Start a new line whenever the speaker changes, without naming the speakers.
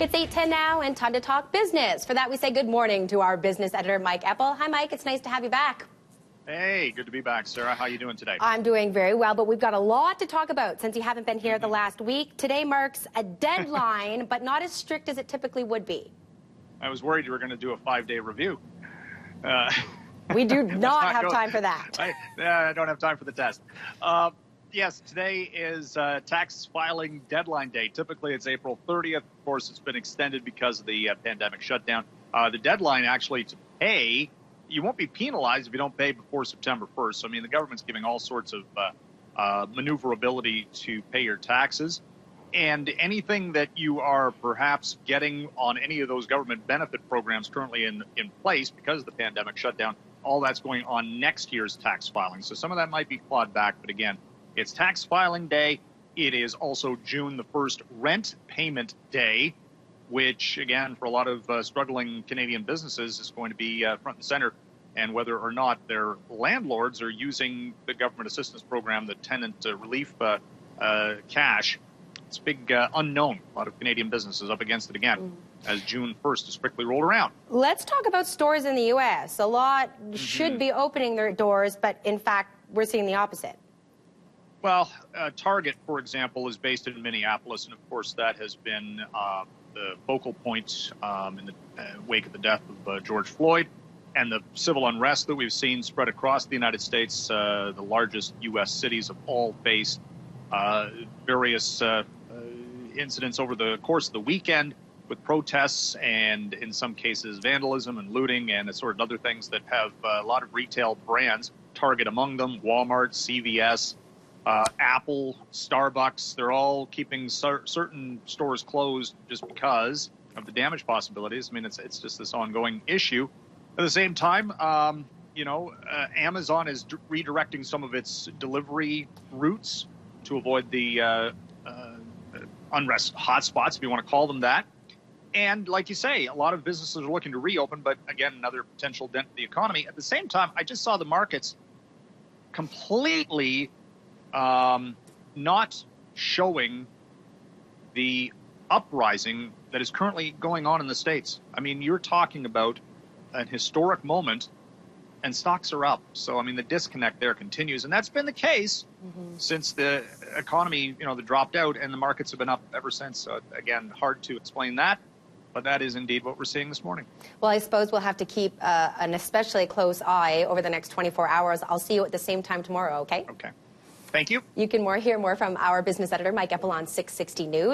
It's 8:10 now and time to talk business. For that, we say good morning to our business editor, Mike Eppel. Hi, Mike. It's nice to have you back.
Hey, good to be back, Sarah. How are you doing today?
I'm doing very well, but we've got a lot to talk about since you haven't been here the last week. Today marks a deadline, but not as strict as it typically would be.
I was worried you were going to do a 5-day review.
We do not have time for that.
I don't have time for the test. Yes, today is tax filing deadline day. Typically, it's April 30th. Of course, it's been extended because of the pandemic shutdown. The deadline actually to pay, you won't be penalized if you don't pay before September 1st. So, I mean, the government's giving all sorts of maneuverability to pay your taxes. And anything that you are perhaps getting on any of those government benefit programs currently in place because of the pandemic shutdown, all that's going on next year's tax filing. So some of that might be clawed back. But again, it's tax filing day. It is also June the 1st rent payment day, which, again, for a lot of struggling Canadian businesses is going to be front and center. And whether or not their landlords are using the government assistance program, the tenant relief cash, it's a big unknown. A lot of Canadian businesses up against it again as June 1st is quickly rolled around.
Let's talk about stores in the U.S. A lot should be opening their doors, but in fact, we're seeing the opposite.
Well, Target, for example, is based in Minneapolis, and of course that has been the focal point in the wake of the death of George Floyd and the civil unrest that we've seen spread across the United States. The largest U.S. cities have all faced various incidents over the course of the weekend with protests and, in some cases, vandalism and looting and assorted other things that have a lot of retail brands, Target among them, Walmart, CVS, Apple, Starbucks. They're all keeping certain stores closed just because of the damage possibilities. I mean, it's just this ongoing issue. At the same time, Amazon is redirecting some of its delivery routes to avoid the unrest hotspots, if you want to call them that. And like you say, a lot of businesses are looking to reopen, but again, another potential dent in the economy. At the same time, I just saw the markets completely not showing the uprising that is currently going on in the States. I mean, you're talking about an historic moment, and stocks are up. So, I mean, the disconnect there continues. And that's been the case since the economy, dropped out, and the markets have been up ever since. So, again, hard to explain that. But that is indeed what we're seeing this morning.
Well, I suppose we'll have to keep an especially close eye over the next 24 hours. I'll see you at the same time tomorrow, okay?
Okay. Thank you.
You can hear more from our business editor, Mike Eppel, on 660 News.